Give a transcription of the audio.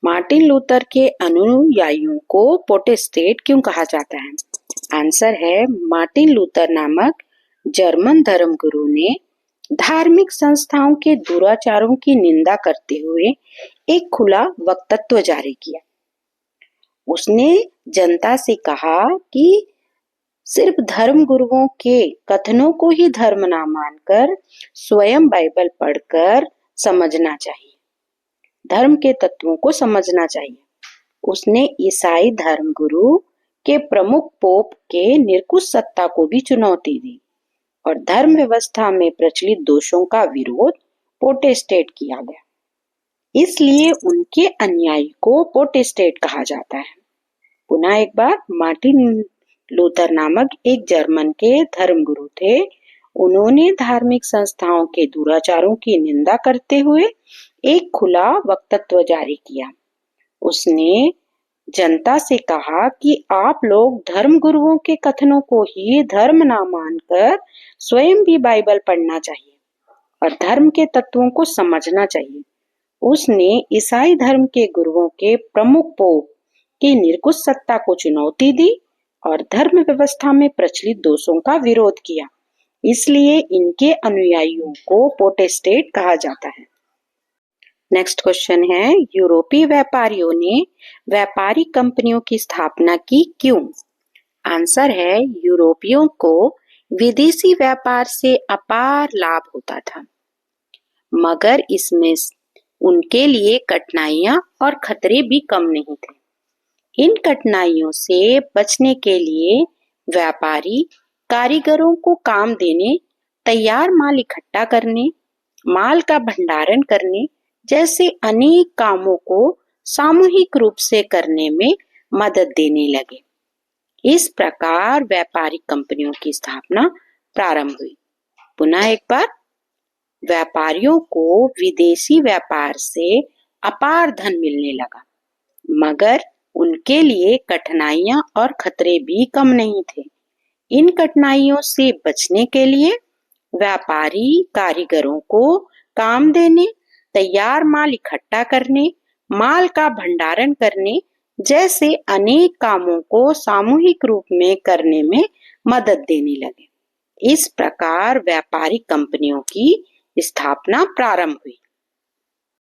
Martin Luther के अनुयायियों को प्रोटेस्टेंट क्यों कहा जाता है? आंसर है, मार्टिन लूथर नामक जर्मन धर्मगुरु ने धार्मिक संस्थाओं के दुराचारों की निंदा करते हुए एक खुला वक्तव्य जारी किया। उसने जनता से कहा कि सिर्फ धर्म गुरुओं के कथनों को ही धर्म ना मानकर स्वयं बाइबल पढ़कर समझना चाहिए, धर्म के तत्वों को समझना चाहिए। उसने ईसाई धर्मगुरु के प्रमुख पोप के निरंकुश सत्ता को भी चुनौती दी और धर्म व्यवस्था में प्रचलित दोषों का विरोध प्रोटेस्टेंट किया गया। इसलिए उनके अनुयायी को प्रोटेस्टेंट कहा जाता है। पुनः एक बार, मार्टिन लूथर नामक एक जर्मन के धर्मगुरु थे। उन्होंने धार्मिक संस्थाओं के दुराचारों की निंदा करते हुए एक खुला वक्तव्य जारी किया। उसने जनता से कहा कि आप लोग धर्म गुरुओं के कथनों को ही धर्म ना मानकर स्वयं भी बाइबल पढ़ना चाहिए और धर्म के तत्वों को समझना चाहिए। उसने ईसाई धर्म के गुरुओं के प्रमुख पोप की निरंकुश सत्ता को चुनौती दी और धर्म व्यवस्था में प्रचलित दोषों का विरोध किया। इसलिए इनके अनुयायियों को प्रोटेस्टेंट कहा जाता है। नेक्स्ट क्वेश्चन है, यूरोपीय व्यापारियों ने व्यापारिक कंपनियों की स्थापना की क्यों? आंसर है, यूरोपियों को विदेशी व्यापार से अपार लाभ होता था, मगर इसमें उनके लिए कठिनाइयां और खतरे भी कम नहीं थे। इन कठिनाइयों से बचने के लिए व्यापारी कारीगरों को काम देने, तैयार माल इकट्ठा करने, माल का भंडारण करने जैसे अनेक कामों को सामूहिक रूप से करने में मदद देने लगे। इस प्रकार व्यापारिक कंपनियों की स्थापना प्रारंभ हुई। पुनः एक बार, व्यापारियों को विदेशी व्यापार से अपार धन मिलने लगा, मगर उनके लिए कठिनाइयां और खतरे भी कम नहीं थे। इन कठिनाइयों से बचने के लिए व्यापारी कारीगरों को काम देने, तैयार माल इकट्ठा करने, माल का भंडारण करने जैसे अनेक कामों को सामूहिक रूप में करने में मदद देने लगे। इस प्रकार व्यापारिक कंपनियों की स्थापना प्रारंभ हुई।